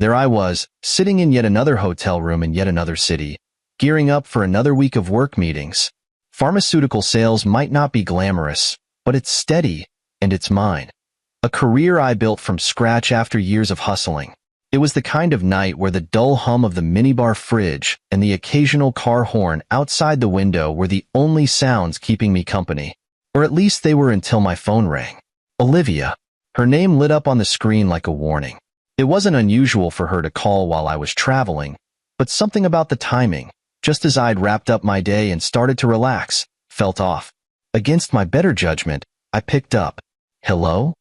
There I was, sitting in yet another hotel room in yet another city, gearing up for another week of work meetings. Pharmaceutical sales might not be glamorous, but it's steady, and it's mine. A career I built from scratch after years of hustling. It was the kind of night where the dull hum of the minibar fridge and the occasional car horn outside the window were the only sounds keeping me company. Or at least they were until my phone rang. Olivia. Her name lit up on the screen like a warning. It wasn't unusual for her to call while I was traveling, but something about the timing, just as I'd wrapped up my day and started to relax, felt off. Against my better judgment, I picked up. Hello?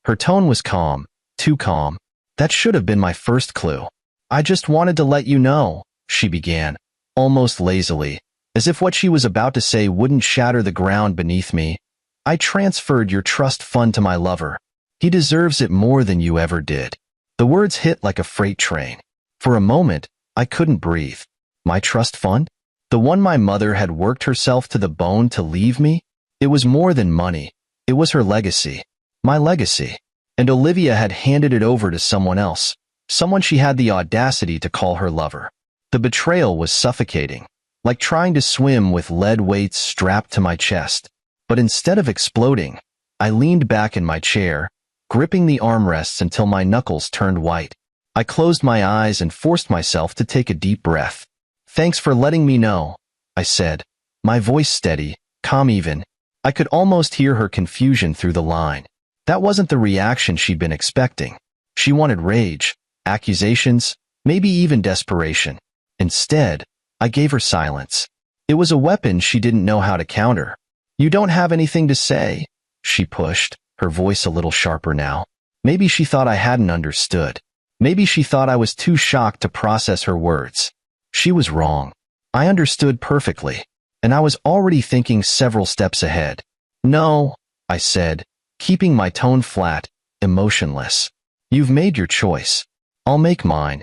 Her tone was calm, too calm. That should have been my first clue. I just wanted to let you know, she began, almost lazily, as if what she was about to say wouldn't shatter the ground beneath me. I transferred your trust fund to my lover. He deserves it more than you ever did. The words hit like a freight train. For a moment, I couldn't breathe. My trust fund? The one my mother had worked herself to the bone to leave me? It was more than money. It was her legacy. My legacy. And Olivia had handed it over to someone else, someone she had the audacity to call her lover. The betrayal was suffocating, like trying to swim with lead weights strapped to my chest. But instead of exploding, I leaned back in my chair, gripping the armrests until my knuckles turned white. I closed my eyes and forced myself to take a deep breath. Thanks for letting me know, I said, my voice steady, calm even. I could almost hear her confusion through the line. That wasn't the reaction she'd been expecting. She wanted rage, accusations, maybe even desperation. Instead, I gave her silence. It was a weapon she didn't know how to counter. You don't have anything to say, she pushed, her voice a little sharper now. Maybe she thought I hadn't understood. Maybe she thought I was too shocked to process her words. She was wrong. I understood perfectly, and I was already thinking several steps ahead. No, I said, keeping my tone flat, emotionless. You've made your choice. I'll make mine.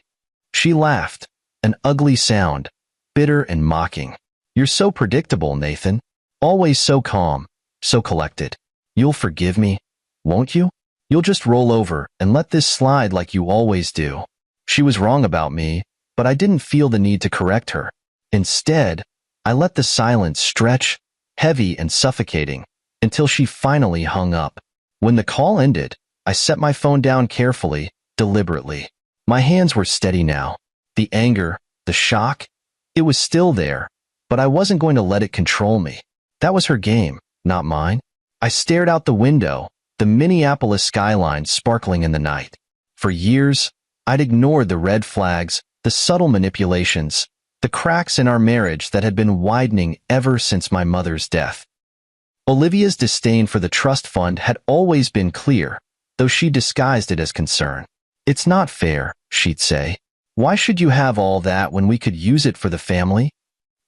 She laughed, an ugly sound, bitter and mocking. You're so predictable, Nathan. Always so calm, so collected. You'll forgive me, won't you? You'll just roll over and let this slide like you always do. She was wrong about me, but I didn't feel the need to correct her. Instead, I let the silence stretch, heavy and suffocating, until she finally hung up. When the call ended, I set my phone down carefully, deliberately. My hands were steady now. The anger, the shock, it was still there, but I wasn't going to let it control me. That was her game, not mine. I stared out the window, the Minneapolis skyline sparkling in the night. For years, I'd ignored the red flags, the subtle manipulations, the cracks in our marriage that had been widening ever since my mother's death. Olivia's disdain for the trust fund had always been clear, though she disguised it as concern. It's not fair, she'd say. Why should you have all that when we could use it for the family?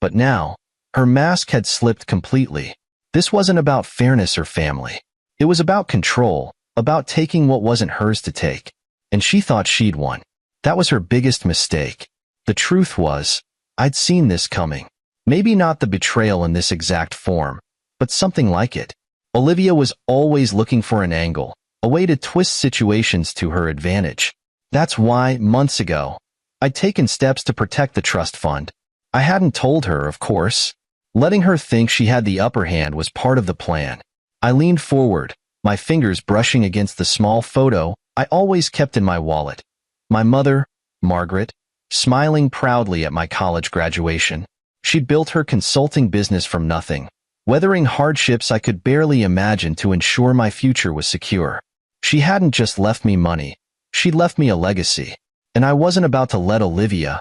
But now, her mask had slipped completely. This wasn't about fairness or family. It was about control, about taking what wasn't hers to take. And she thought she'd won. That was her biggest mistake. The truth was, I'd seen this coming. Maybe not the betrayal in this exact form, but something like it. Olivia was always looking for an angle, a way to twist situations to her advantage. That's why, months ago, I'd taken steps to protect the trust fund. I hadn't told her, of course. Letting her think she had the upper hand was part of the plan. I leaned forward, my fingers brushing against the small photo I always kept in my wallet. My mother, Margaret, smiling proudly at my college graduation. She'd built her consulting business from nothing, weathering hardships I could barely imagine to ensure my future was secure. She hadn't just left me money, she'd left me a legacy, and I wasn't about to let Olivia,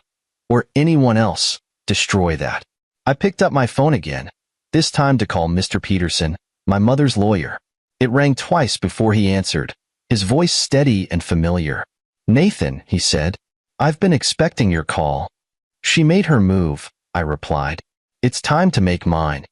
or anyone else, destroy that. I picked up my phone again, this time to call Mr. Peterson, my mother's lawyer. It rang twice before he answered, his voice steady and familiar. Nathan, he said, I've been expecting your call. She made her move, I replied. It's time to make mine.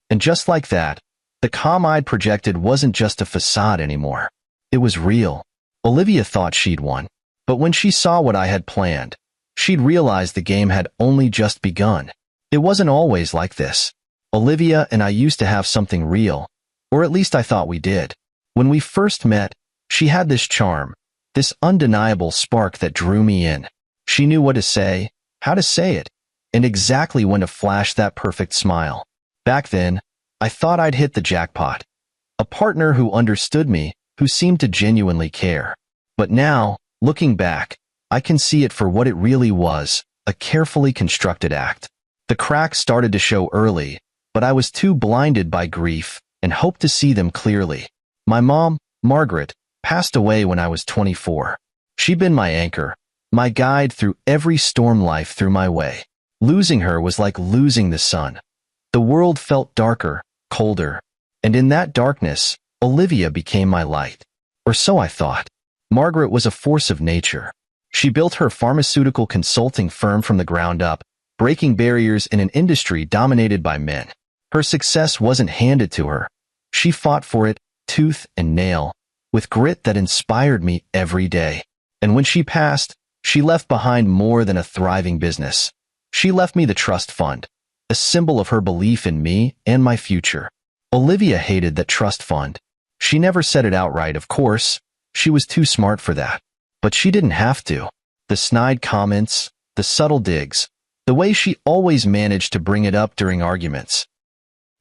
And just like that, the calm I'd projected wasn't just a facade anymore. It was real. Olivia thought she'd won. But when she saw what I had planned, she'd realized the game had only just begun. It wasn't always like this. Olivia and I used to have something real, or at least I thought we did. When we first met, she had this charm, this undeniable spark that drew me in. She knew what to say, how to say it, and exactly when to flash that perfect smile. Back then, I thought I'd hit the jackpot. A partner who understood me, who seemed to genuinely care. But now, looking back, I can see it for what it really was, a carefully constructed act. The cracks started to show early, but I was too blinded by grief and hoped to see them clearly. My mom, Margaret, passed away when I was 24. She'd been my anchor, my guide through every storm life threw my way. Losing her was like losing the sun. The world felt darker, colder, and in that darkness, Olivia became my light. Or so I thought. Margaret was a force of nature. She built her pharmaceutical consulting firm from the ground up, breaking barriers in an industry dominated by men. Her success wasn't handed to her. She fought for it, tooth and nail, with grit that inspired me every day. And when she passed, she left behind more than a thriving business. She left me the trust fund, a symbol of her belief in me and my future. Olivia hated that trust fund. She never said it outright, of course. She was too smart for that. But she didn't have to. The snide comments, the subtle digs, the way she always managed to bring it up during arguments.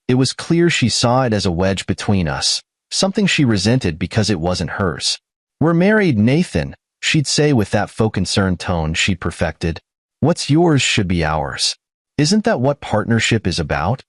It was clear she saw it as a wedge between us, something she resented because it wasn't hers. "We're married, Nathan," she'd say with that faux concerned tone she'd perfected. "What's yours should be ours. Isn't that what partnership is about?"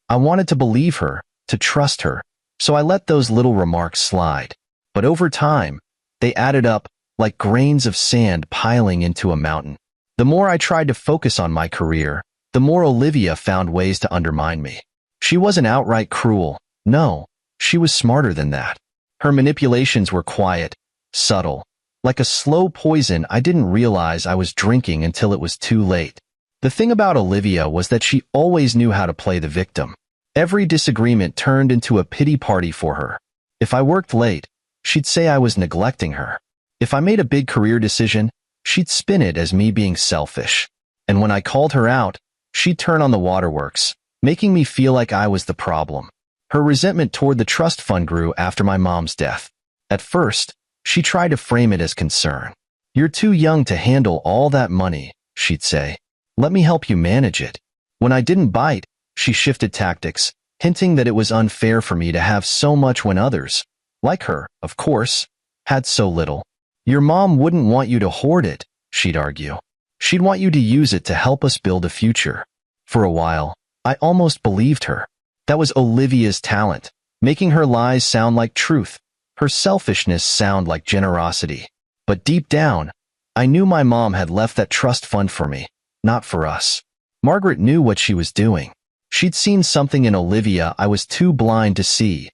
I wanted to believe her, to trust her, so I let those little remarks slide. But over time, they added up, like grains of sand piling into a mountain. The more I tried to focus on my career, the more Olivia found ways to undermine me. She wasn't outright cruel. No, she was smarter than that. Her manipulations were quiet, subtle, like a slow poison I didn't realize I was drinking until it was too late. The thing about Olivia was that she always knew how to play the victim. Every disagreement turned into a pity party for her. If I worked late, she'd say I was neglecting her. If I made a big career decision, she'd spin it as me being selfish. And when I called her out, she'd turn on the waterworks, making me feel like I was the problem. Her resentment toward the trust fund grew after my mom's death. At first, she tried to frame it as concern. "You're too young to handle all that money," she'd say. "Let me help you manage it." When I didn't bite, she shifted tactics, hinting that it was unfair for me to have so much when others, like her, of course, had so little. "Your mom wouldn't want you to hoard it," she'd argue. "She'd want you to use it to help us build a future." For a while, I almost believed her. That was Olivia's talent, making her lies sound like truth, her selfishness sound like generosity. But deep down, I knew my mom had left that trust fund for me, not for us. Margaret knew what she was doing. She'd seen something in Olivia I was too blind to see,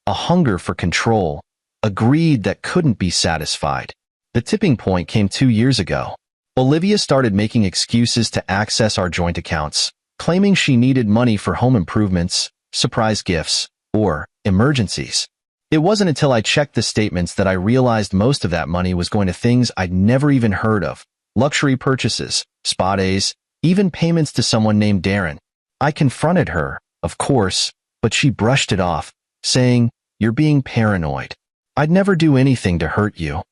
a hunger for control, a greed that couldn't be satisfied. The tipping point came 2 years ago. Olivia started making excuses to access our joint accounts, claiming she needed money for home improvements, surprise gifts, or emergencies. It wasn't until I checked the statements that I realized most of that money was going to things I'd never even heard of: luxury purchases, spa days, even payments to someone named Darren. I confronted her, of course, but she brushed it off, saying, "You're being paranoid. I'd never do anything to hurt you."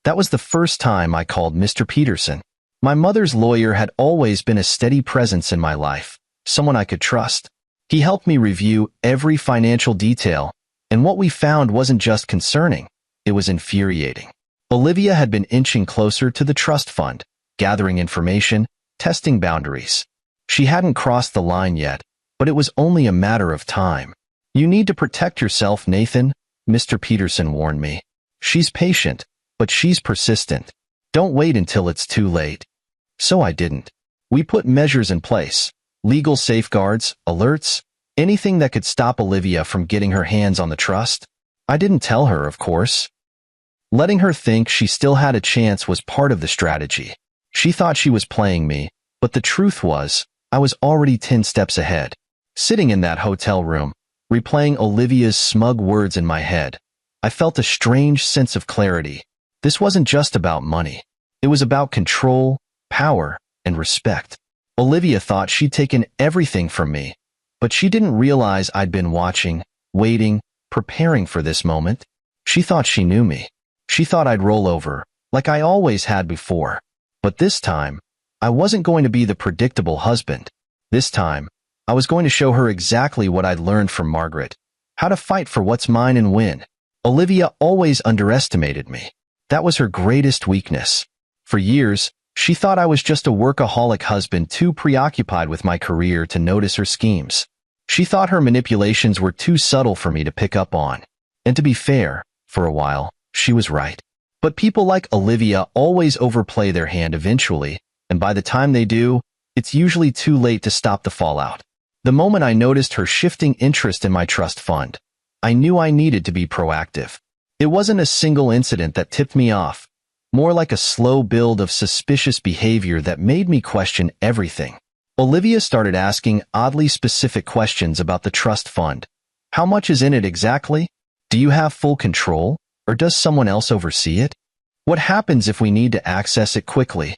That was the first time I called Mr. Peterson. My mother's lawyer had always been a steady presence in my life, someone I could trust. He helped me review every financial detail, and what we found wasn't just concerning, it was infuriating. Olivia had been inching closer to the trust fund, gathering information, testing boundaries. She hadn't crossed the line yet, but it was only a matter of time. "You need to protect yourself, Nathan," Mr. Peterson warned me. "She's patient, but she's persistent. Don't wait until it's too late." So I didn't. We put measures in place, legal safeguards, alerts, anything that could stop Olivia from getting her hands on the trust. I didn't tell her, of course. Letting her think she still had a chance was part of the strategy. She thought she was playing me, but the truth was, I was already 10 steps ahead. Sitting in that hotel room, replaying Olivia's smug words in my head, I felt a strange sense of clarity. This wasn't just about money. It was about control, power, and respect. Olivia thought she'd taken everything from me, but she didn't realize I'd been watching, waiting, preparing for this moment. She thought she knew me. She thought I'd roll over, like I always had before. But this time, I wasn't going to be the predictable husband. This time, I was going to show her exactly what I'd learned from Margaret, how to fight for what's mine and win. Olivia always underestimated me. That was her greatest weakness. For years, she thought I was just a workaholic husband too preoccupied with my career to notice her schemes. She thought her manipulations were too subtle for me to pick up on. And to be fair, for a while, she was right. But people like Olivia always overplay their hand eventually, and by the time they do, it's usually too late to stop the fallout. The moment I noticed her shifting interest in my trust fund, I knew I needed to be proactive. It wasn't a single incident that tipped me off, more like a slow build of suspicious behavior that made me question everything. Olivia started asking oddly specific questions about the trust fund. How much is in it exactly? Do you have full control, or does someone else oversee it? What happens if we need to access it quickly?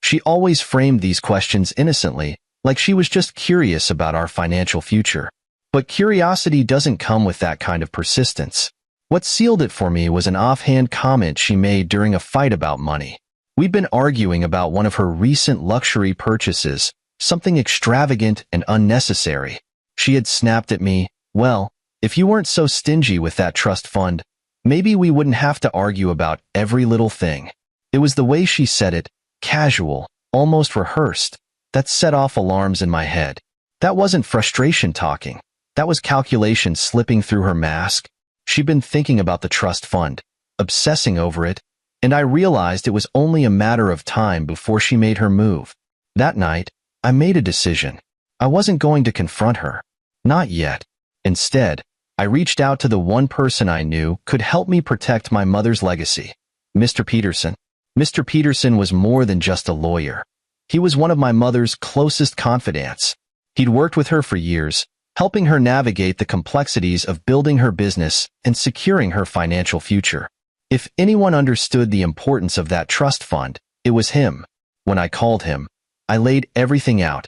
She always framed these questions innocently, like she was just curious about our financial future. But curiosity doesn't come with that kind of persistence. What sealed it for me was an offhand comment she made during a fight about money. We'd been arguing about one of her recent luxury purchases, something extravagant and unnecessary. She had snapped at me, "Well, if you weren't so stingy with that trust fund, maybe we wouldn't have to argue about every little thing." It was the way she said it, casual, almost rehearsed, that set off alarms in my head. That wasn't frustration talking. That was calculation slipping through her mask. She'd been thinking about the trust fund, obsessing over it, and I realized it was only a matter of time before she made her move. That night, I made a decision. I wasn't going to confront her. Not yet. Instead, I reached out to the one person I knew could help me protect my mother's legacy, Mr. Peterson. Mr. Peterson was more than just a lawyer. He was one of my mother's closest confidants. He'd worked with her for years, helping her navigate the complexities of building her business and securing her financial future. If anyone understood the importance of that trust fund, it was him. When I called him, I laid everything out.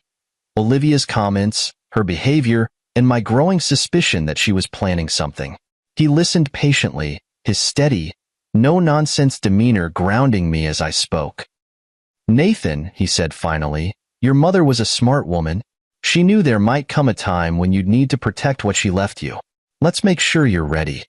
Olivia's comments, her behavior, and my growing suspicion that she was planning something. He listened patiently, his steady, no-nonsense demeanor grounding me as I spoke. "Nathan," he said finally, "your mother was a smart woman. She knew there might come a time when you'd need to protect what she left you. Let's make sure you're ready."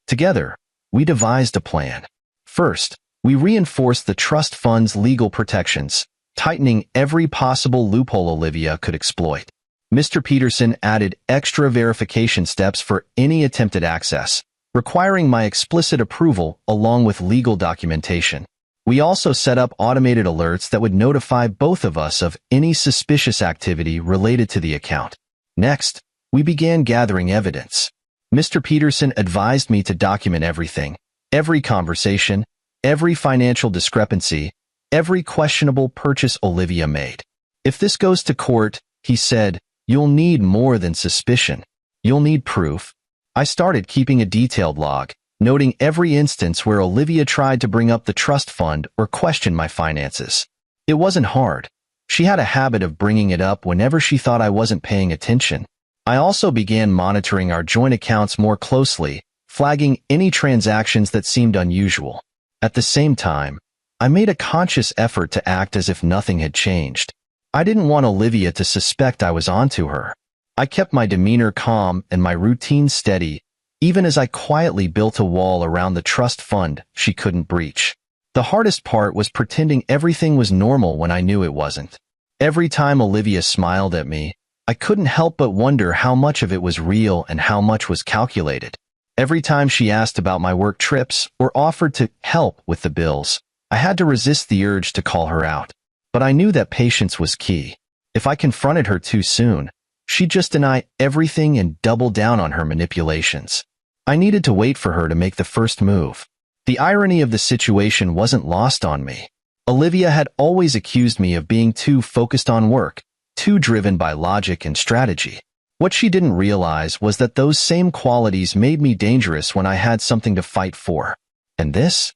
Together, we devised a plan. First, we reinforced the trust fund's legal protections, tightening every possible loophole Olivia could exploit. Mr. Peterson added extra verification steps for any attempted access, requiring my explicit approval along with legal documentation. We also set up automated alerts that would notify both of us of any suspicious activity related to the account. Next, we began gathering evidence. Mr. Peterson advised me to document everything, every conversation, every financial discrepancy, every questionable purchase Olivia made. "If this goes to court," he said, "you'll need more than suspicion. You'll need proof." I started keeping a detailed log, noting every instance where Olivia tried to bring up the trust fund or question my finances. It wasn't hard. She had a habit of bringing it up whenever she thought I wasn't paying attention. I also began monitoring our joint accounts more closely, flagging any transactions that seemed unusual. At the same time, I made a conscious effort to act as if nothing had changed. I didn't want Olivia to suspect I was onto her. I kept my demeanor calm and my routine steady, even as I quietly built a wall around the trust fund she couldn't breach. The hardest part was pretending everything was normal when I knew it wasn't. Every time Olivia smiled at me, I couldn't help but wonder how much of it was real and how much was calculated. Every time she asked about my work trips or offered to help with the bills, I had to resist the urge to call her out. But I knew that patience was key. If I confronted her too soon, she'd just deny everything and double down on her manipulations. I needed to wait for her to make the first move. The irony of the situation wasn't lost on me. Olivia had always accused me of being too focused on work, too driven by logic and strategy. What she didn't realize was that those same qualities made me dangerous when I had something to fight for. And this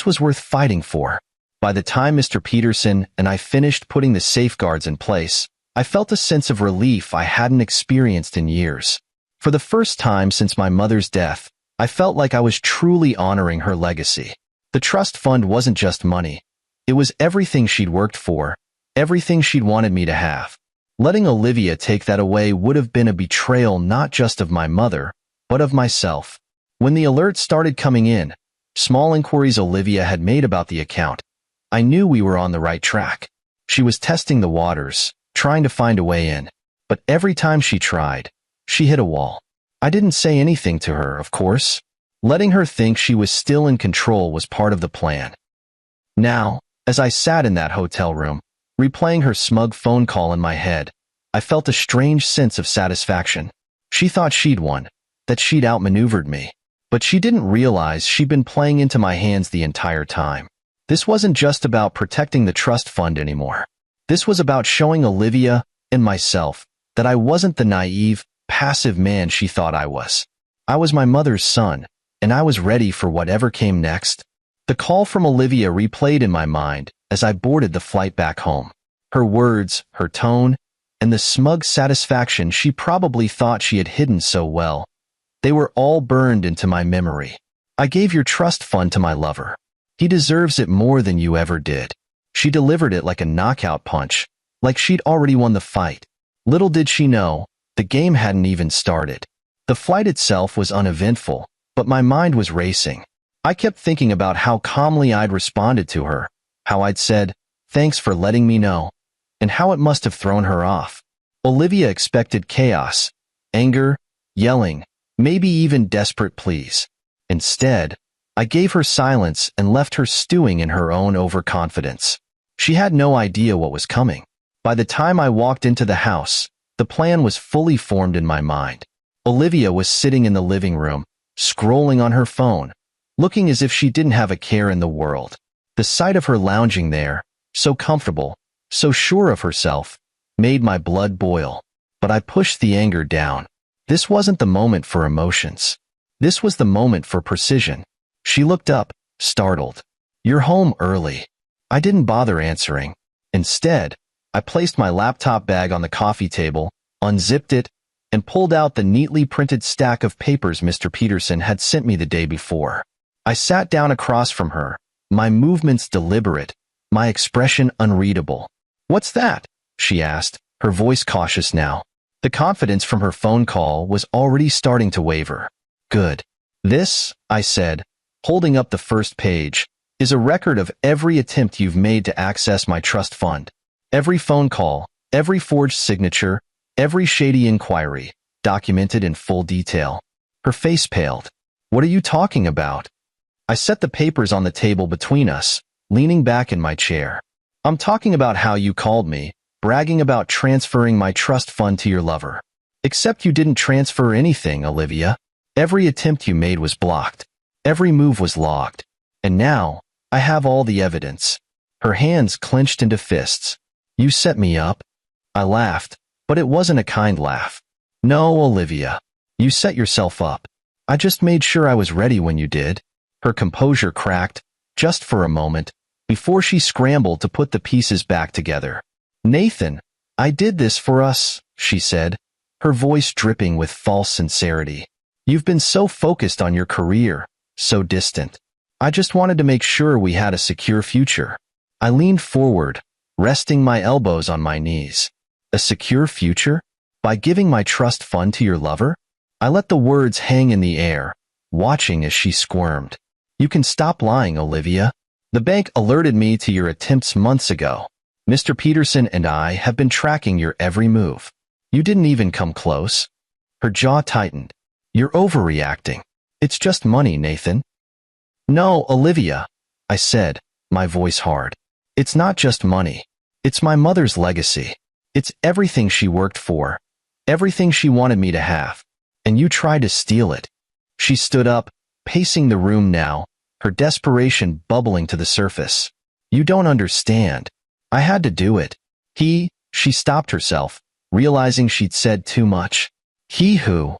was worth fighting for. By the time Mr. Peterson and I finished putting the safeguards in place, I felt a sense of relief I hadn't experienced in years. For the first time since my mother's death, I felt like I was truly honoring her legacy. The trust fund wasn't just money. It was everything she'd worked for, everything she'd wanted me to have. Letting Olivia take that away would have been a betrayal not just of my mother, but of myself. When the alerts started coming in, small inquiries Olivia had made about the account, I knew we were on the right track. She was testing the waters, trying to find a way in. But every time she tried, she hit a wall. I didn't say anything to her, of course. Letting her think she was still in control was part of the plan. Now, as I sat in that hotel room, replaying her smug phone call in my head, I felt a strange sense of satisfaction. She thought she'd won, that she'd outmaneuvered me. But she didn't realize she'd been playing into my hands the entire time. This wasn't just about protecting the trust fund anymore. This was about showing Olivia and myself that I wasn't the naive, passive man she thought I was. I was my mother's son, and I was ready for whatever came next. The call from Olivia replayed in my mind as I boarded the flight back home. Her words, her tone, and the smug satisfaction she probably thought she had hidden so well, they were all burned into my memory. I gave your trust fund to my lover. He deserves it more than you ever did. She delivered it like a knockout punch, like she'd already won the fight. Little did she know, the game hadn't even started. The flight itself was uneventful, but my mind was racing. I kept thinking about how calmly I'd responded to her, how I'd said, "Thanks for letting me know," and how it must have thrown her off. Olivia expected chaos, anger, yelling, maybe even desperate pleas. Instead, I gave her silence and left her stewing in her own overconfidence. She had no idea what was coming. By the time I walked into the house, the plan was fully formed in my mind. Olivia was sitting in the living room, scrolling on her phone, looking as if she didn't have a care in the world. The sight of her lounging there, so comfortable, so sure of herself, made my blood boil. But I pushed the anger down. This wasn't the moment for emotions. This was the moment for precision. She looked up, startled. "You're home early." I didn't bother answering. Instead, I placed my laptop bag on the coffee table, unzipped it, and pulled out the neatly printed stack of papers Mr. Peterson had sent me the day before. I sat down across from her, my movements deliberate, my expression unreadable. "What's that?" she asked, her voice cautious now. The confidence from her phone call was already starting to waver. "Good. This," I said, holding up the first page, "is a record of every attempt you've made to access my trust fund. Every phone call, every forged signature, every shady inquiry, documented in full detail." Her face paled. "What are you talking about?" I set the papers on the table between us, leaning back in my chair. "I'm talking about how you called me, bragging about transferring my trust fund to your lover. Except you didn't transfer anything, Olivia. Every attempt you made was blocked. Every move was logged. And now, I have all the evidence." Her hands clenched into fists. "You set me up?" I laughed, but it wasn't a kind laugh. "No, Olivia. You set yourself up. I just made sure I was ready when you did." Her composure cracked, just for a moment, before she scrambled to put the pieces back together. "Nathan, I did this for us," she said, her voice dripping with false sincerity. "You've been so focused on your career, so distant. I just wanted to make sure we had a secure future." I leaned forward, resting my elbows on my knees. "A secure future? By giving my trust fund to your lover?" I let the words hang in the air, watching as she squirmed. "You can stop lying, Olivia. The bank alerted me to your attempts months ago. Mr. Peterson and I have been tracking your every move. You didn't even come close." Her jaw tightened. "You're overreacting. It's just money, Nathan." "No, Olivia," I said, my voice hard. "It's not just money. It's my mother's legacy. It's everything she worked for, everything she wanted me to have. And you tried to steal it." She stood up, pacing the room now, her desperation bubbling to the surface. "You don't understand. I had to do it." She stopped herself, realizing she'd said too much. "He who?"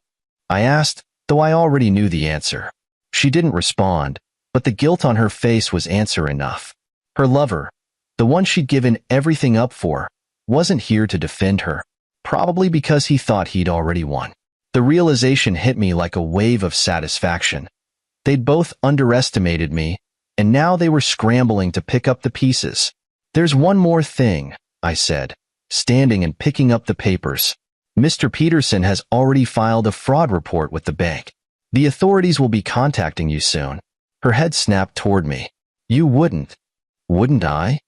I asked, though I already knew the answer. She didn't respond, but the guilt on her face was answer enough. Her lover, the one she'd given everything up for, wasn't here to defend her, probably because he thought he'd already won. The realization hit me like a wave of satisfaction. They'd both underestimated me, and now they were scrambling to pick up the pieces. "There's one more thing," I said, standing and picking up the papers. "Mr. Peterson has already filed a fraud report with the bank. The authorities will be contacting you soon." Her head snapped toward me. "You wouldn't." "Wouldn't I?"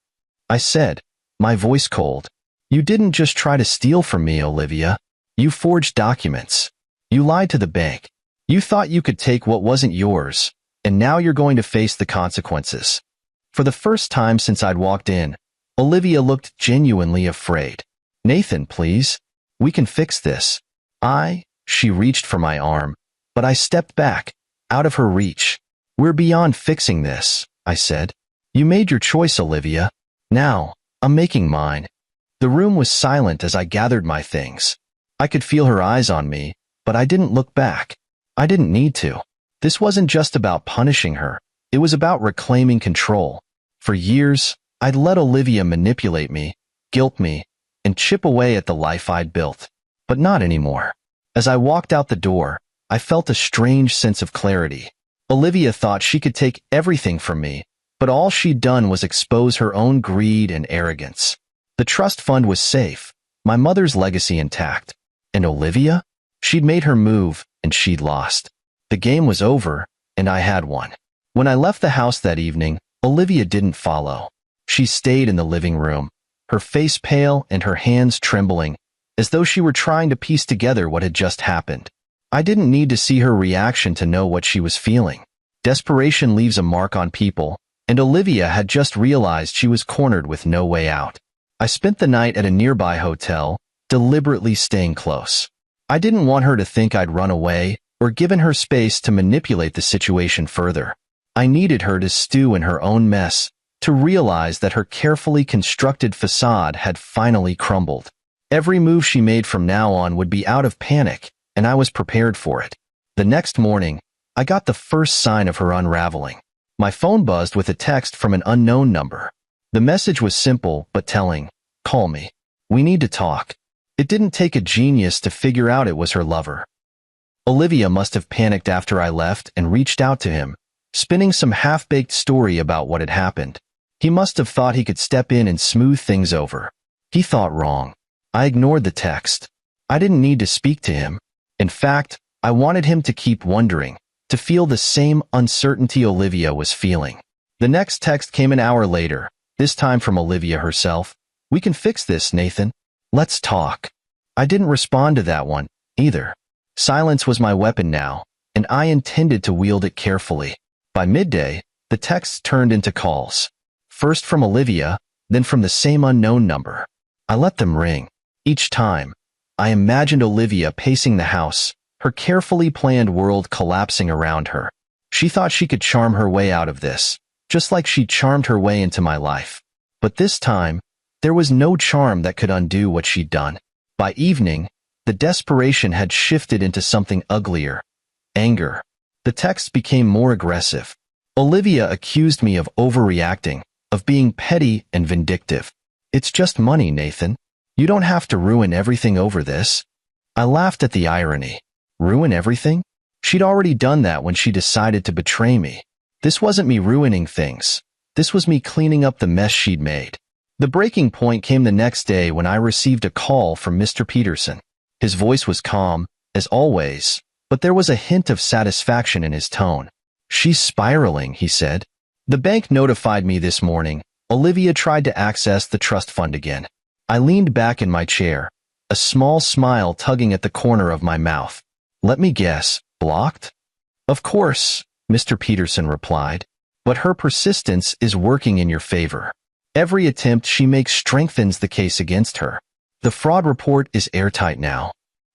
I said, my voice cold. "You didn't just try to steal from me, Olivia. You forged documents. You lied to the bank. You thought you could take what wasn't yours, and now you're going to face the consequences." For the first time since I'd walked in, Olivia looked genuinely afraid. "Nathan, please. We can fix this." She reached for my arm, but I stepped back, out of her reach. "We're beyond fixing this," I said. "You made your choice, Olivia. Now, I'm making mine." The room was silent as I gathered my things. I could feel her eyes on me, but I didn't look back. I didn't need to. This wasn't just about punishing her. It was about reclaiming control. For years, I'd let Olivia manipulate me, guilt me, and chip away at the life I'd built. But not anymore. As I walked out the door, I felt a strange sense of clarity. Olivia thought she could take everything from me, but all she'd done was expose her own greed and arrogance. The trust fund was safe, my mother's legacy intact. And Olivia? She'd made her move, and she'd lost. The game was over, and I had won. When I left the house that evening, Olivia didn't follow. She stayed in the living room, her face pale and her hands trembling, as though she were trying to piece together what had just happened. I didn't need to see her reaction to know what she was feeling. Desperation leaves a mark on people, and Olivia had just realized she was cornered with no way out. I spent the night at a nearby hotel, deliberately staying close. I didn't want her to think I'd run away or given her space to manipulate the situation further. I needed her to stew in her own mess, to realize that her carefully constructed facade had finally crumbled. Every move she made from now on would be out of panic, and I was prepared for it. The next morning, I got the first sign of her unraveling. My phone buzzed with a text from an unknown number. The message was simple but telling. "Call me. We need to talk." It didn't take a genius to figure out it was her lover. Olivia must have panicked after I left and reached out to him, spinning some half-baked story about what had happened. He must have thought he could step in and smooth things over. He thought wrong. I ignored the text. I didn't need to speak to him. In fact, I wanted him to keep wondering, to feel the same uncertainty Olivia was feeling. The next text came an hour later, this time from Olivia herself. "We can fix this, Nathan. Let's talk." I didn't respond to that one, either. Silence was my weapon now, and I intended to wield it carefully. By midday, the texts turned into calls. First from Olivia, then from the same unknown number. I let them ring. Each time, I imagined Olivia pacing the house, her carefully planned world collapsing around her. She thought she could charm her way out of this, just like she charmed her way into my life. But this time, there was no charm that could undo what she'd done. By evening, the desperation had shifted into something uglier. Anger. The texts became more aggressive. Olivia accused me of overreacting, of being petty and vindictive. "It's just money, Nathan. You don't have to ruin everything over this." I laughed at the irony. Ruin everything? She'd already done that when she decided to betray me. This wasn't me ruining things. This was me cleaning up the mess she'd made. The breaking point came the next day when I received a call from Mr. Peterson. His voice was calm, as always, but there was a hint of satisfaction in his tone. "She's spiraling," he said. "The bank notified me this morning. Olivia tried to access the trust fund again." I leaned back in my chair, a small smile tugging at the corner of my mouth. "Let me guess, blocked?" "Of course," Mr. Peterson replied, "but her persistence is working in your favor. Every attempt she makes strengthens the case against her. The fraud report is airtight now."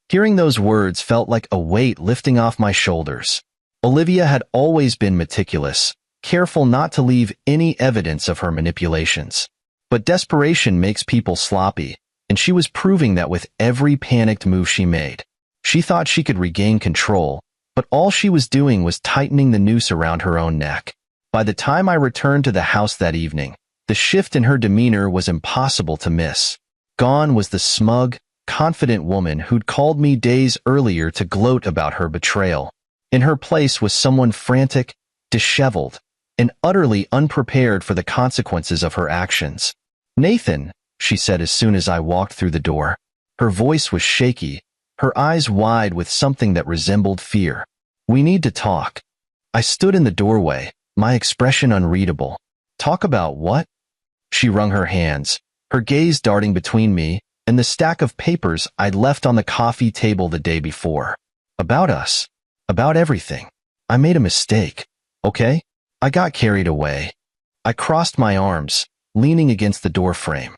Hearing those words felt like a weight lifting off my shoulders. Olivia had always been meticulous, careful not to leave any evidence of her manipulations. But desperation makes people sloppy, and she was proving that with every panicked move she made. She thought she could regain control, but all she was doing was tightening the noose around her own neck. By the time I returned to the house that evening, the shift in her demeanor was impossible to miss. Gone was the smug, confident woman who'd called me days earlier to gloat about her betrayal. In her place was someone frantic, disheveled, and utterly unprepared for the consequences of her actions. "Nathan," she said as soon as I walked through the door. Her voice was shaky, her eyes wide with something that resembled fear. "We need to talk." I stood in the doorway, my expression unreadable. "Talk about what?" She wrung her hands, her gaze darting between me and the stack of papers I'd left on the coffee table the day before. "About us. About everything. I made a mistake, okay? I got carried away." I crossed my arms, leaning against the doorframe.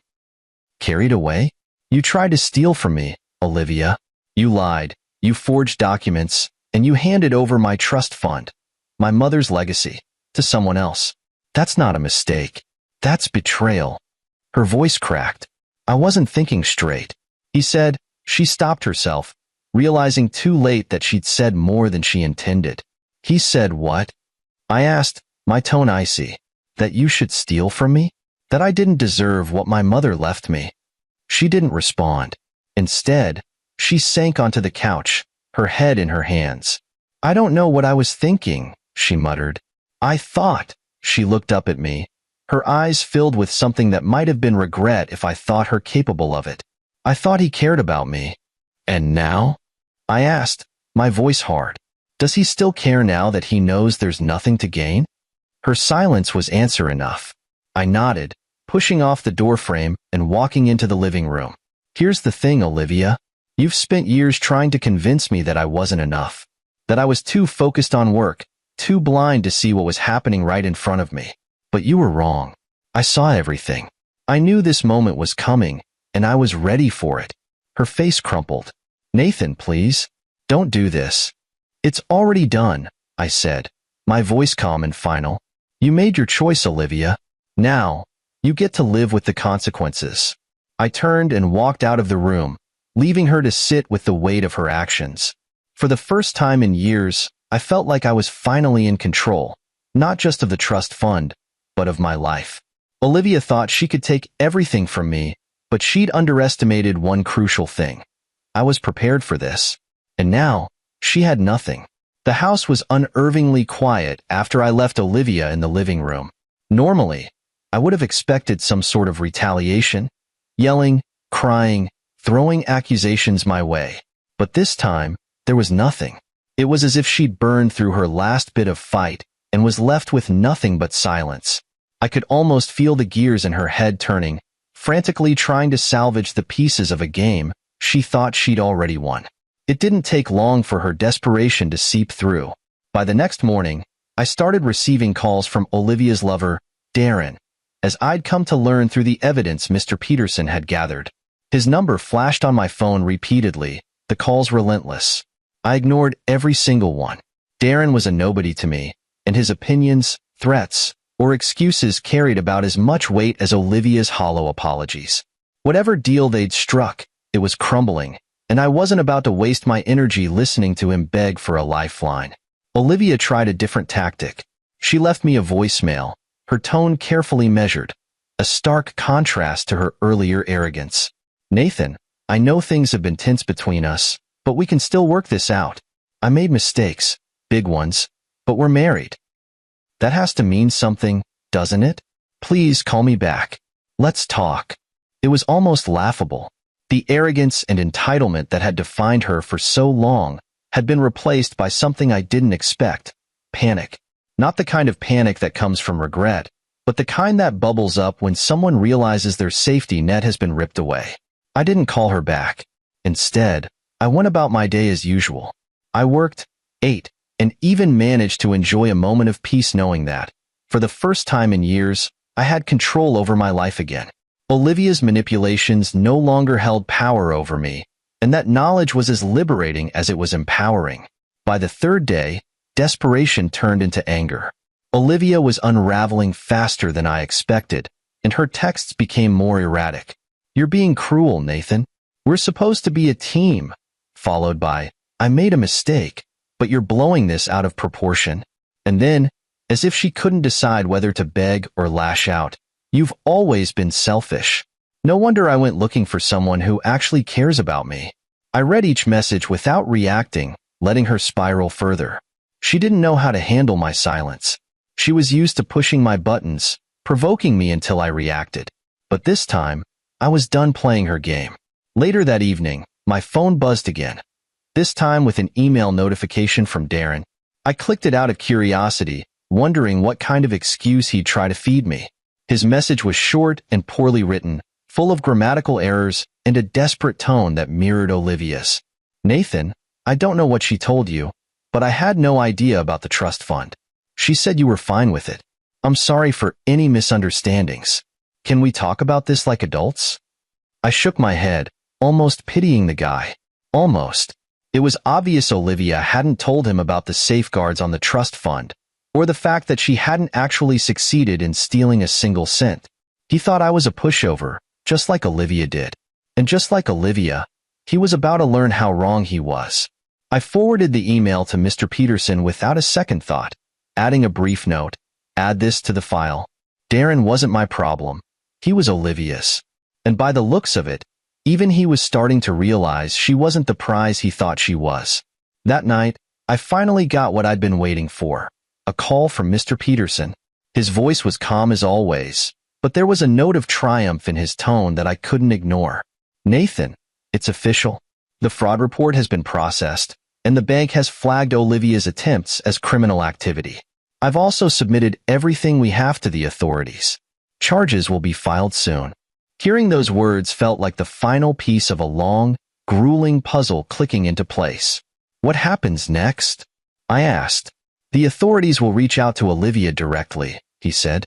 "Carried away? You tried to steal from me, Olivia. You lied, you forged documents, and you handed over my trust fund, my mother's legacy, to someone else. That's not a mistake. That's betrayal." Her voice cracked. I wasn't thinking straight. He said. She stopped herself, realizing too late that she'd said more than she intended. "He said what?" I asked, my tone icy. "That you should steal from me? That I didn't deserve what my mother left me?" She didn't respond. Instead, she sank onto the couch, her head in her hands. "I don't know what I was thinking," she muttered. "I thought." She looked up at me, her eyes filled with something that might have been regret if I thought her capable of it. "I thought he cared about me." "And now?" I asked, my voice hard. "Does he still care now that he knows there's nothing to gain?" Her silence was answer enough. I nodded, pushing off the doorframe and walking into the living room. "Here's the thing, Olivia. You've spent years trying to convince me that I wasn't enough, that I was too focused on work, too blind to see what was happening right in front of me. But you were wrong. I saw everything. I knew this moment was coming, and I was ready for it." Her face crumpled. "Nathan, please. Don't do this." "It's already done," I said, my voice calm and final. "You made your choice, Olivia. Now, you get to live with the consequences." I turned and walked out of the room, leaving her to sit with the weight of her actions. For the first time in years, I felt like I was finally in control, not just of the trust fund, but of my life. Olivia thought she could take everything from me, but she'd underestimated one crucial thing. I was prepared for this. And now, she had nothing. The house was unnervingly quiet after I left Olivia in the living room. Normally, I would have expected some sort of retaliation, yelling, crying, throwing accusations my way. But this time, there was nothing. It was as if she'd burned through her last bit of fight and was left with nothing but silence. I could almost feel the gears in her head turning, frantically trying to salvage the pieces of a game she thought she'd already won. It didn't take long for her desperation to seep through. By the next morning, I started receiving calls from Olivia's lover, Darren, as I'd come to learn through the evidence Mr. Peterson had gathered. His number flashed on my phone repeatedly, the calls relentless. I ignored every single one. Darren was a nobody to me, and his opinions, threats, or excuses carried about as much weight as Olivia's hollow apologies. Whatever deal they'd struck, it was crumbling, and I wasn't about to waste my energy listening to him beg for a lifeline. Olivia tried a different tactic. She left me a voicemail, her tone carefully measured, a stark contrast to her earlier arrogance. "Nathan, I know things have been tense between us, but we can still work this out. I made mistakes, big ones, but we're married. That has to mean something, doesn't it? Please call me back. Let's talk." It was almost laughable. The arrogance and entitlement that had defined her for so long had been replaced by something I didn't expect: panic. Not the kind of panic that comes from regret, but the kind that bubbles up when someone realizes their safety net has been ripped away. I didn't call her back. Instead, I went about my day as usual. I worked, ate, and even managed to enjoy a moment of peace knowing that, for the first time in years, I had control over my life again. Olivia's manipulations no longer held power over me, and that knowledge was as liberating as it was empowering. By the third day, desperation turned into anger. Olivia was unraveling faster than I expected, and her texts became more erratic. "You're being cruel, Nathan. We're supposed to be a team," followed by, "I made a mistake, but you're blowing this out of proportion." And then, as if she couldn't decide whether to beg or lash out, "You've always been selfish. No wonder I went looking for someone who actually cares about me." I read each message without reacting, letting her spiral further. She didn't know how to handle my silence. She was used to pushing my buttons, provoking me until I reacted. But this time, I was done playing her game. Later that evening, my phone buzzed again. This time with an email notification from Darren. I clicked it out of curiosity, wondering what kind of excuse he'd try to feed me. His message was short and poorly written, full of grammatical errors and a desperate tone that mirrored Olivia's. Nathan, I don't know what she told you, but I had no idea about the trust fund. She said you were fine with it. I'm sorry for any misunderstandings. Can we talk about this like adults? I shook my head, almost pitying the guy. Almost. It was obvious Olivia hadn't told him about the safeguards on the trust fund, or the fact that she hadn't actually succeeded in stealing a single cent. He thought I was a pushover, just like Olivia did. And just like Olivia, he was about to learn how wrong he was. I forwarded the email to Mr. Peterson without a second thought, adding a brief note. Add this to the file. Darren wasn't my problem. He was Olivia's. And by the looks of it, even he was starting to realize she wasn't the prize he thought she was. That night, I finally got what I'd been waiting for. A call from Mr. Peterson. His voice was calm as always, but there was a note of triumph in his tone that I couldn't ignore. Nathan, it's official. The fraud report has been processed, and the bank has flagged Olivia's attempts as criminal activity. I've also submitted everything we have to the authorities. Charges will be filed soon. Hearing those words felt like the final piece of a long, grueling puzzle clicking into place. What happens next? I asked. The authorities will reach out to Olivia directly, he said.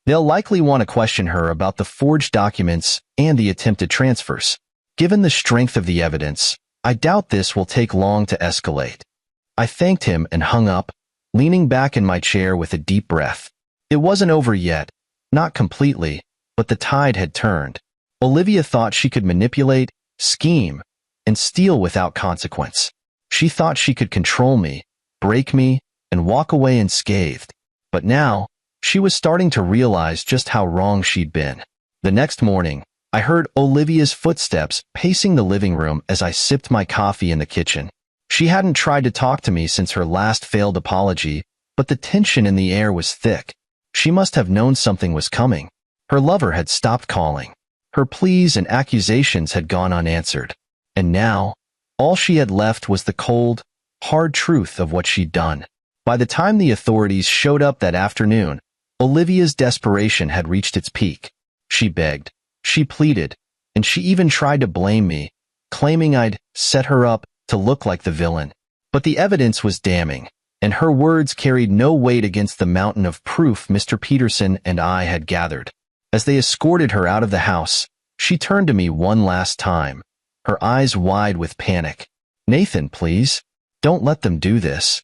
They'll likely want to question her about the forged documents and the attempted transfers. Given the strength of the evidence, I doubt this will take long to escalate. I thanked him and hung up, leaning back in my chair with a deep breath. It wasn't over yet, not completely, but the tide had turned. Olivia thought she could manipulate, scheme, and steal without consequence. She thought she could control me, break me, and walk away unscathed. But now, she was starting to realize just how wrong she'd been. The next morning, I heard Olivia's footsteps pacing the living room as I sipped my coffee in the kitchen. She hadn't tried to talk to me since her last failed apology, but the tension in the air was thick. She must have known something was coming. Her lover had stopped calling. Her pleas and accusations had gone unanswered. And now, all she had left was the cold, hard truth of what she'd done. By the time the authorities showed up that afternoon, Olivia's desperation had reached its peak. She begged, she pleaded, and she even tried to blame me, claiming I'd set her up to look like the villain. But the evidence was damning, and her words carried no weight against the mountain of proof Mr. Peterson and I had gathered. As they escorted her out of the house, she turned to me one last time, her eyes wide with panic. Nathan, please, don't let them do this.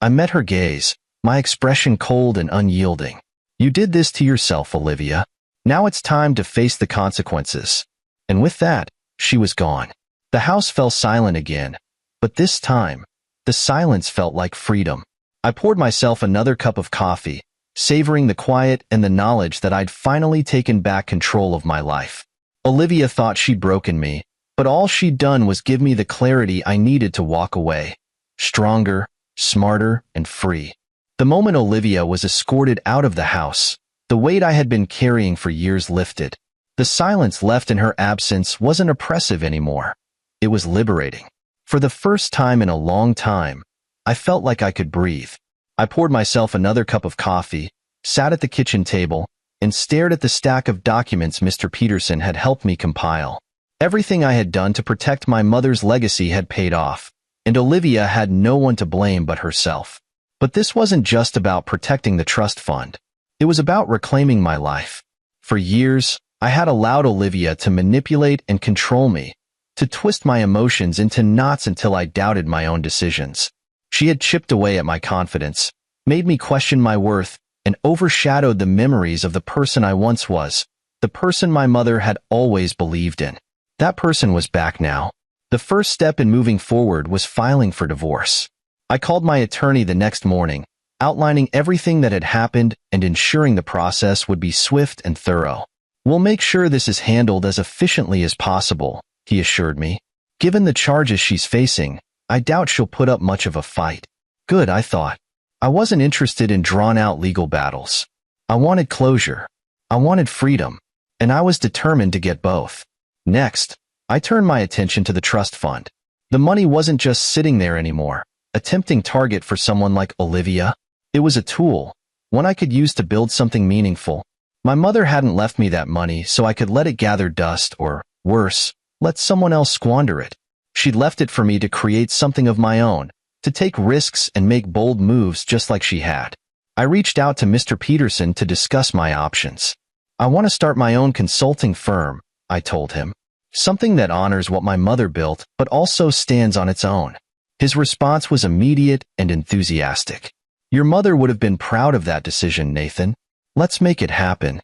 I met her gaze, my expression cold and unyielding. You did this to yourself, Olivia. Now it's time to face the consequences. And with that, she was gone. The house fell silent again, but this time, the silence felt like freedom. I poured myself another cup of coffee, savoring the quiet and the knowledge that I'd finally taken back control of my life. Olivia thought she'd broken me, but all she'd done was give me the clarity I needed to walk away. Stronger, smarter, and free. The moment Olivia was escorted out of the house, the weight I had been carrying for years lifted. The silence left in her absence wasn't oppressive anymore. It was liberating. For the first time in a long time, I felt like I could breathe. I poured myself another cup of coffee, sat at the kitchen table, and stared at the stack of documents Mr. Peterson had helped me compile. Everything I had done to protect my mother's legacy had paid off, and Olivia had no one to blame but herself. But this wasn't just about protecting the trust fund. It was about reclaiming my life. For years, I had allowed Olivia to manipulate and control me, to twist my emotions into knots until I doubted my own decisions. She had chipped away at my confidence, made me question my worth, and overshadowed the memories of the person I once was, the person my mother had always believed in. That person was back now. The first step in moving forward was filing for divorce. I called my attorney the next morning, outlining everything that had happened and ensuring the process would be swift and thorough. We'll make sure this is handled as efficiently as possible, he assured me. Given the charges she's facing, I doubt she'll put up much of a fight. Good, I thought. I wasn't interested in drawn-out legal battles. I wanted closure. I wanted freedom. And I was determined to get both. Next, I turned my attention to the trust fund. The money wasn't just sitting there anymore, a tempting target for someone like Olivia. It was a tool, one I could use to build something meaningful. My mother hadn't left me that money, so I could let it gather dust or, worse, let someone else squander it. She'd left it for me to create something of my own, to take risks and make bold moves just like she had. I reached out to Mr. Peterson to discuss my options. I want to start my own consulting firm, I told him. Something that honors what my mother built, but also stands on its own. His response was immediate and enthusiastic. Your mother would have been proud of that decision, Nathan. Let's make it happen.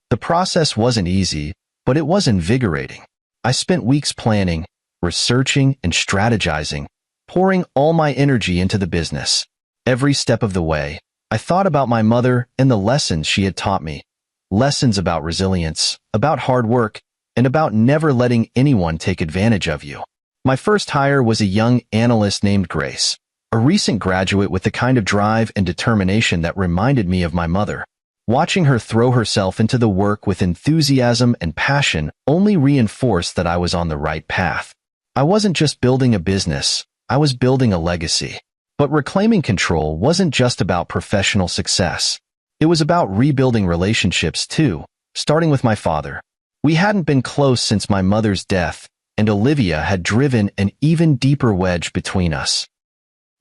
The process wasn't easy, but it was invigorating. I spent weeks planning, researching, and strategizing, pouring all my energy into the business. Every step of the way, I thought about my mother and the lessons she had taught me. Lessons about resilience, about hard work, and about never letting anyone take advantage of you. My first hire was a young analyst named Grace, a recent graduate with the kind of drive and determination that reminded me of my mother. Watching her throw herself into the work with enthusiasm and passion only reinforced that I was on the right path. I wasn't just building a business, I was building a legacy. But reclaiming control wasn't just about professional success. It was about rebuilding relationships too, starting with my father. We hadn't been close since my mother's death, and Olivia had driven an even deeper wedge between us.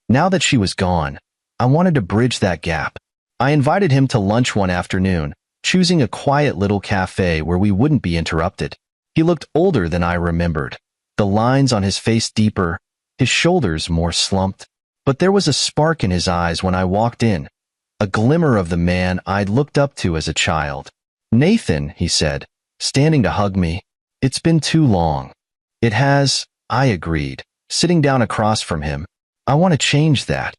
Now that she was gone, I wanted to bridge that gap. I invited him to lunch one afternoon, choosing a quiet little cafe where we wouldn't be interrupted. He looked older than I remembered, the lines on his face deeper, his shoulders more slumped. But there was a spark in his eyes when I walked in, a glimmer of the man I'd looked up to as a child. Nathan, he said, standing to hug me. It's been too long. It has, I agreed, sitting down across from him. I want to change that.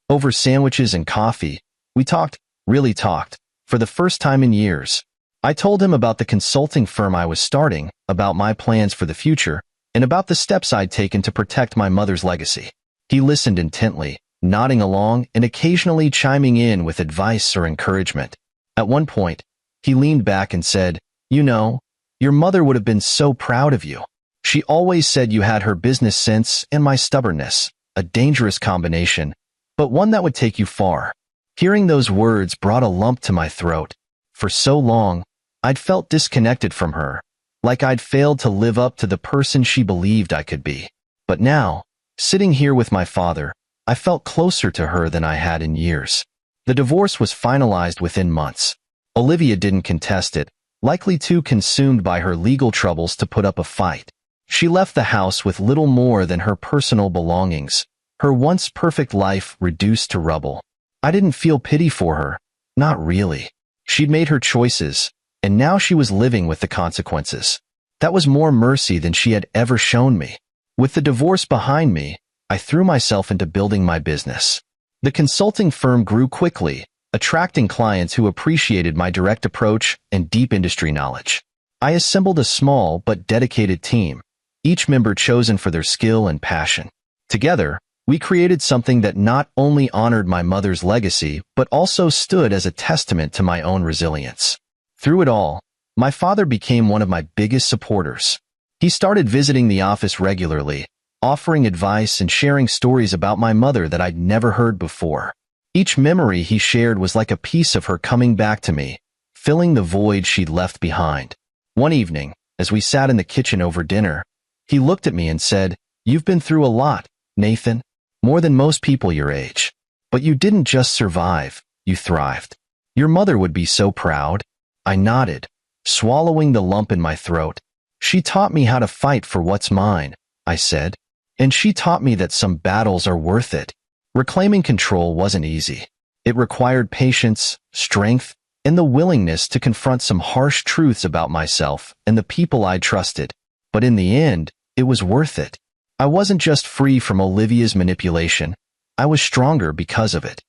Over sandwiches and coffee, we talked, really talked, for the first time in years. I told him about the consulting firm I was starting, about my plans for the future, and about the steps I'd taken to protect my mother's legacy. He listened intently, nodding along and occasionally chiming in with advice or encouragement. At one point, he leaned back and said, "You know, your mother would have been so proud of you. She always said you had her business sense and my stubbornness, a dangerous combination, but one that would take you far." Hearing those words brought a lump to my throat. For so long, I'd felt disconnected from her, like I'd failed to live up to the person she believed I could be. But now, sitting here with my father, I felt closer to her than I had in years. The divorce was finalized within months. Olivia didn't contest it, likely too consumed by her legal troubles to put up a fight. She left the house with little more than her personal belongings, her once perfect life reduced to rubble. I didn't feel pity for her, not really. She'd made her choices, and now she was living with the consequences. That was more mercy than she had ever shown me. With the divorce behind me, I threw myself into building my business. The consulting firm grew quickly, attracting clients who appreciated my direct approach and deep industry knowledge. I assembled a small but dedicated team, each member chosen for their skill and passion. Together, we created something that not only honored my mother's legacy, but also stood as a testament to my own resilience. Through it all, my father became one of my biggest supporters. He started visiting the office regularly, offering advice and sharing stories about my mother that I'd never heard before. Each memory he shared was like a piece of her coming back to me, filling the void she'd left behind. One evening, as we sat in the kitchen over dinner, he looked at me and said, "You've been through a lot, Nathan, more than most people your age. But you didn't just survive, you thrived. Your mother would be so proud." I nodded, swallowing the lump in my throat. "She taught me how to fight for what's mine," I said. "And she taught me that some battles are worth it." Reclaiming control wasn't easy. It required patience, strength, and the willingness to confront some harsh truths about myself and the people I trusted. But in the end, it was worth it. I wasn't just free from Olivia's manipulation, I was stronger because of it.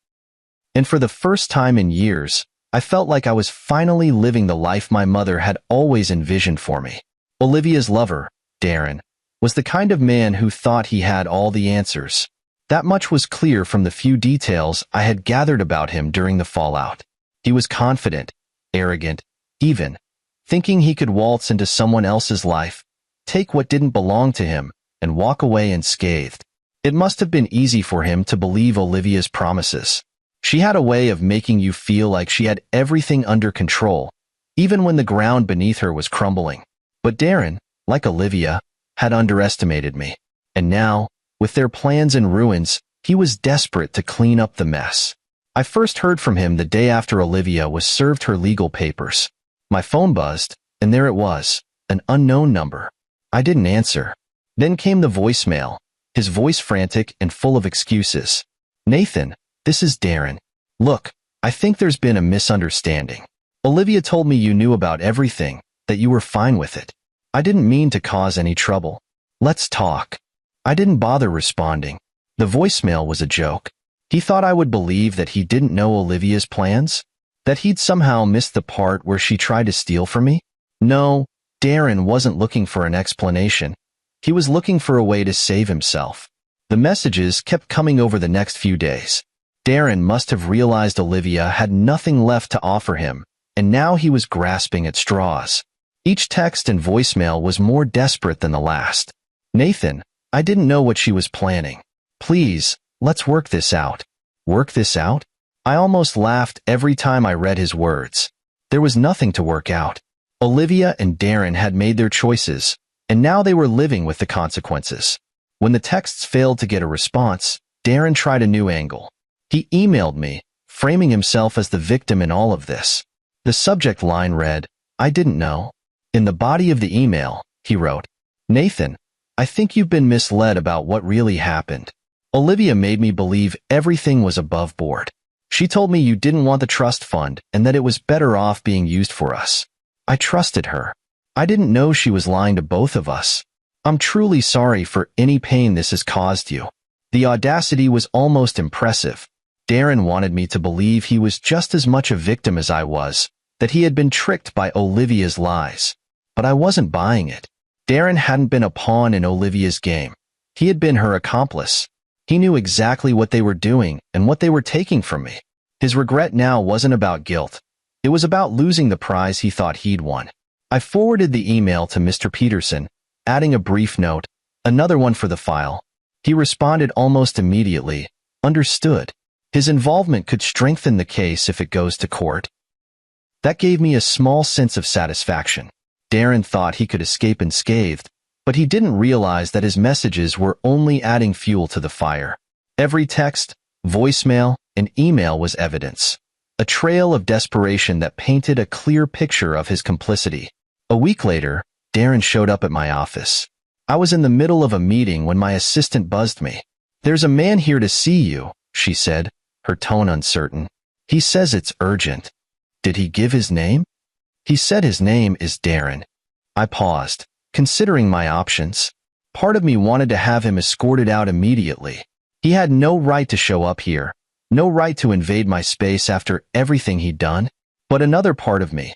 And for the first time in years, I felt like I was finally living the life my mother had always envisioned for me. Olivia's lover, Darren, was the kind of man who thought he had all the answers. That much was clear from the few details I had gathered about him during the fallout. He was confident, arrogant, even, thinking he could waltz into someone else's life, take what didn't belong to him, and walk away unscathed. It must have been easy for him to believe Olivia's promises. She had a way of making you feel like she had everything under control, even when the ground beneath her was crumbling. But Darren, like Olivia, had underestimated me. And now, with their plans in ruins, he was desperate to clean up the mess. I first heard from him the day after Olivia was served her legal papers. My phone buzzed, and there it was, an unknown number. I didn't answer. Then came the voicemail, his voice frantic and full of excuses. "Nathan, this is Darren. Look, I think there's been a misunderstanding. Olivia told me you knew about everything, that you were fine with it. I didn't mean to cause any trouble. Let's talk." I didn't bother responding. The voicemail was a joke. He thought I would believe that he didn't know Olivia's plans? That he'd somehow missed the part where she tried to steal from me? No, Darren wasn't looking for an explanation. He was looking for a way to save himself. The messages kept coming over the next few days. Darren must have realized Olivia had nothing left to offer him, and now he was grasping at straws. Each text and voicemail was more desperate than the last. "Nathan, I didn't know what she was planning. Please, let's work this out." Work this out? I almost laughed every time I read his words. There was nothing to work out. Olivia and Darren had made their choices, and now they were living with the consequences. When the texts failed to get a response, Darren tried a new angle. He emailed me, framing himself as the victim in all of this. The subject line read, "I didn't know." In the body of the email, he wrote, "Nathan, I think you've been misled about what really happened. Olivia made me believe everything was above board. She told me you didn't want the trust fund and that it was better off being used for us. I trusted her. I didn't know she was lying to both of us. I'm truly sorry for any pain this has caused you." The audacity was almost impressive. Darren wanted me to believe he was just as much a victim as I was, that he had been tricked by Olivia's lies. But I wasn't buying it. Darren hadn't been a pawn in Olivia's game. He had been her accomplice. He knew exactly what they were doing and what they were taking from me. His regret now wasn't about guilt. It was about losing the prize he thought he'd won. I forwarded the email to Mr. Peterson, adding a brief note, another one for the file. He responded almost immediately, understood. His involvement could strengthen the case if it goes to court. That gave me a small sense of satisfaction. Darren thought he could escape unscathed, but he didn't realize that his messages were only adding fuel to the fire. Every text, voicemail, and email was evidence. A trail of desperation that painted a clear picture of his complicity. A week later, Darren showed up at my office. I was in the middle of a meeting when my assistant buzzed me. "There's a man here to see you," she said, her tone uncertain. "He says it's urgent." Did he give his name? He said his name is Darren. I paused, considering my options. Part of me wanted to have him escorted out immediately. He had no right to show up here, no right to invade my space after everything he'd done. But another part of me,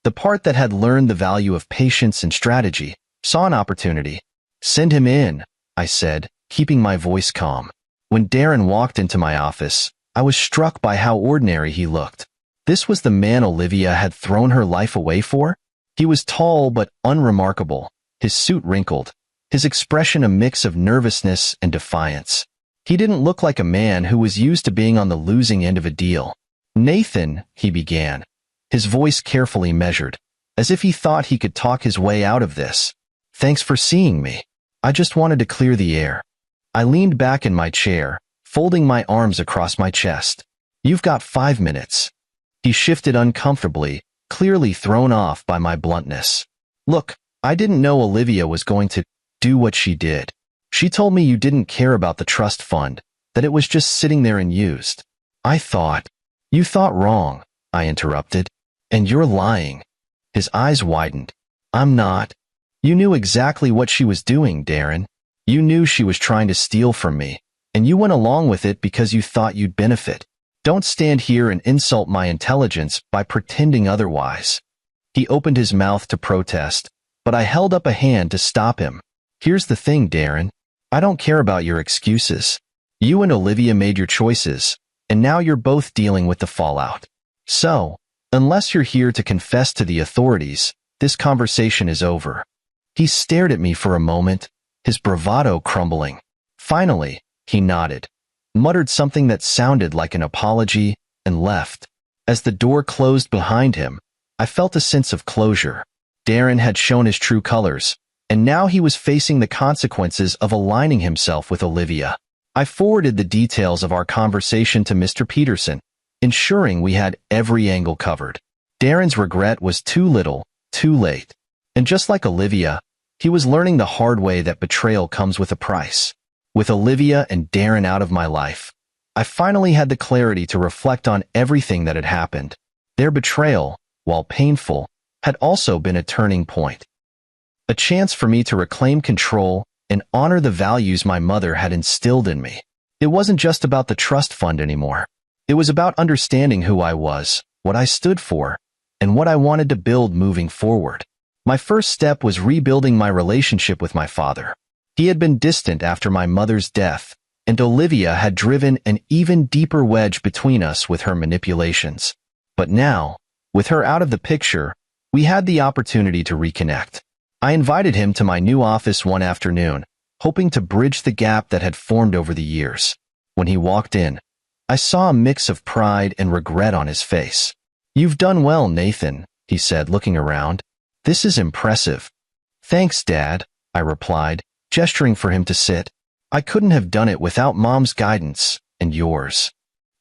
the part that had learned the value of patience and strategy, saw an opportunity. "Send him in," I said, keeping my voice calm. When Darren walked into my office, I was struck by how ordinary he looked. This was the man Olivia had thrown her life away for? He was tall but unremarkable, his suit wrinkled, his expression a mix of nervousness and defiance. He didn't look like a man who was used to being on the losing end of a deal. "Nathan," he began, his voice carefully measured, as if he thought he could talk his way out of this. "Thanks for seeing me. I just wanted to clear the air." I leaned back in my chair, folding my arms across my chest. "You've got 5 minutes. He shifted uncomfortably, clearly thrown off by my bluntness. "Look, I didn't know Olivia was going to do what she did. She told me you didn't care about the trust fund, that it was just sitting there unused. I thought—" "You thought wrong," I interrupted. "And you're lying." His eyes widened. "I'm not. You knew exactly what she was doing, Darren. You knew she was trying to steal from me, and you went along with it because you thought you'd benefit. Don't stand here and insult my intelligence by pretending otherwise." He opened his mouth to protest, but I held up a hand to stop him. "Here's the thing, Darren. I don't care about your excuses. You and Olivia made your choices, and now you're both dealing with the fallout. So, unless you're here to confess to the authorities, this conversation is over." He stared at me for a moment, his bravado crumbling. Finally, he nodded, muttered something that sounded like an apology, and left. As the door closed behind him, I felt a sense of closure. Darren had shown his true colors, and now he was facing the consequences of aligning himself with Olivia. I forwarded the details of our conversation to Mr. Peterson, ensuring we had every angle covered. Darren's regret was too little, too late. And just like Olivia, he was learning the hard way that betrayal comes with a price. With Olivia and Darren out of my life, I finally had the clarity to reflect on everything that had happened. Their betrayal, while painful, had also been a turning point. A chance for me to reclaim control and honor the values my mother had instilled in me. It wasn't just about the trust fund anymore. It was about understanding who I was, what I stood for, and what I wanted to build moving forward. My first step was rebuilding my relationship with my father. He had been distant after my mother's death, and Olivia had driven an even deeper wedge between us with her manipulations. But now, with her out of the picture, we had the opportunity to reconnect. I invited him to my new office one afternoon, hoping to bridge the gap that had formed over the years. When he walked in, I saw a mix of pride and regret on his face. "You've done well, Nathan," he said, looking around. "This is impressive." "Thanks, Dad," I replied, gesturing for him to sit. "I couldn't have done it without Mom's guidance, and yours."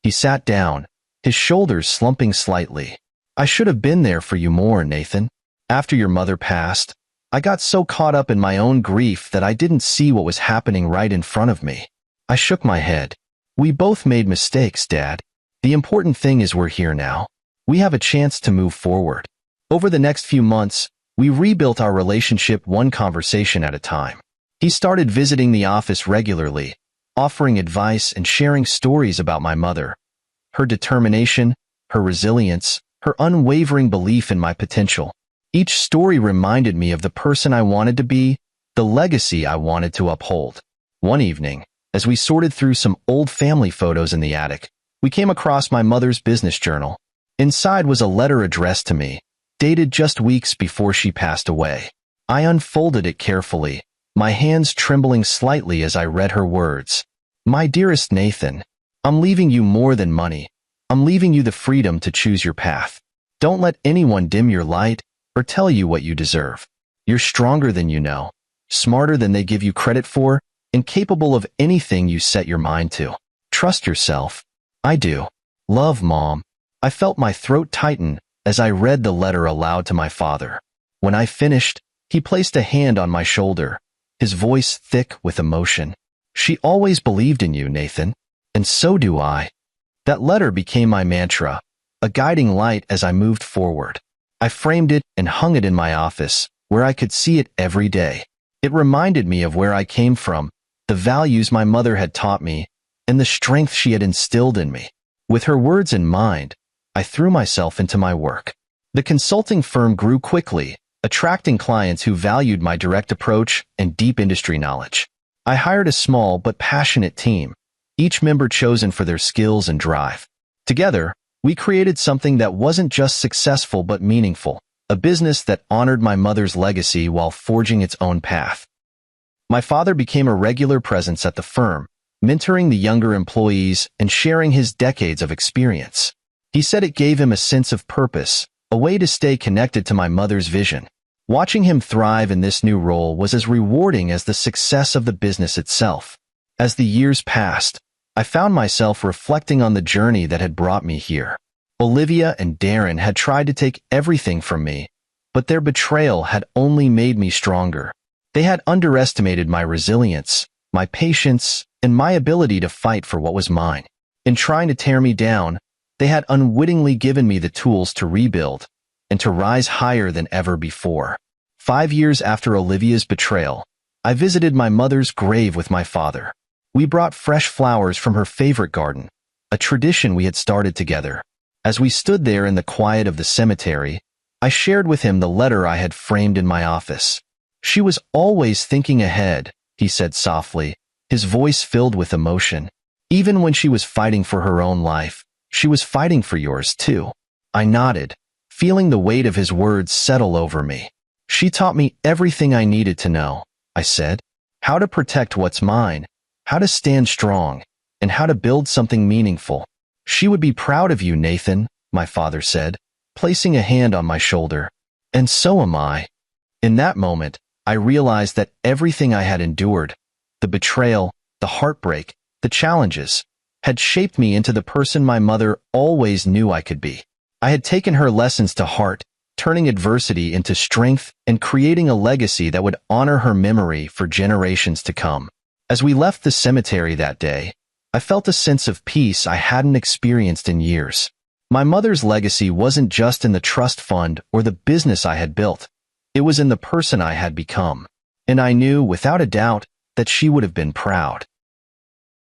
He sat down, his shoulders slumping slightly. "I should have been there for you more, Nathan. After your mother passed, I got so caught up in my own grief that I didn't see what was happening right in front of me." I shook my head. "We both made mistakes, Dad. The important thing is we're here now. We have a chance to move forward." Over the next few months, we rebuilt our relationship one conversation at a time. He started visiting the office regularly, offering advice and sharing stories about my mother. Her determination, her resilience, her unwavering belief in my potential. Each story reminded me of the person I wanted to be, the legacy I wanted to uphold. One evening, as we sorted through some old family photos in the attic, we came across my mother's business journal. Inside was a letter addressed to me, dated just weeks before she passed away. I unfolded it carefully, my hands trembling slightly as I read her words. "My dearest Nathan, I'm leaving you more than money. I'm leaving you the freedom to choose your path. Don't let anyone dim your light or tell you what you deserve. You're stronger than you know, smarter than they give you credit for, and capable of anything you set your mind to. Trust yourself. I do. Love, Mom." I felt my throat tighten as I read the letter aloud to my father. When I finished, he placed a hand on my shoulder, his voice thick with emotion. "She always believed in you, Nathan, and so do I." That letter became my mantra, a guiding light as I moved forward. I framed it and hung it in my office, where I could see it every day. It reminded me of where I came from, the values my mother had taught me, and the strength she had instilled in me. With her words in mind, I threw myself into my work. The consulting firm grew quickly, attracting clients who valued my direct approach and deep industry knowledge. I hired a small but passionate team, each member chosen for their skills and drive. Together, we created something that wasn't just successful but meaningful, a business that honored my mother's legacy while forging its own path. My father became a regular presence at the firm, mentoring the younger employees and sharing his decades of experience. He said it gave him a sense of purpose, a way to stay connected to my mother's vision. Watching him thrive in this new role was as rewarding as the success of the business itself. As the years passed, I found myself reflecting on the journey that had brought me here. Olivia and Darren had tried to take everything from me, but their betrayal had only made me stronger. They had underestimated my resilience, my patience, and my ability to fight for what was mine. In trying to tear me down, they had unwittingly given me the tools to rebuild and to rise higher than ever before. 5 years after Olivia's betrayal, I visited my mother's grave with my father. We brought fresh flowers from her favorite garden, a tradition we had started together. As we stood there in the quiet of the cemetery, I shared with him the letter I had framed in my office. "She was always thinking ahead," he said softly, his voice filled with emotion. Even when she was fighting for her own life, she was fighting for yours too. I nodded, feeling the weight of his words settle over me. She taught me everything I needed to know, I said. How to protect what's mine, how to stand strong, and how to build something meaningful. She would be proud of you, Nathan, my father said, placing a hand on my shoulder. And so am I. In that moment, I realized that everything I had endured, the betrayal, the heartbreak, the challenges, had shaped me into the person my mother always knew I could be. I had taken her lessons to heart, turning adversity into strength and creating a legacy that would honor her memory for generations to come. As we left the cemetery that day, I felt a sense of peace I hadn't experienced in years. My mother's legacy wasn't just in the trust fund or the business I had built. It was in the person I had become. And I knew, without a doubt, that she would have been proud.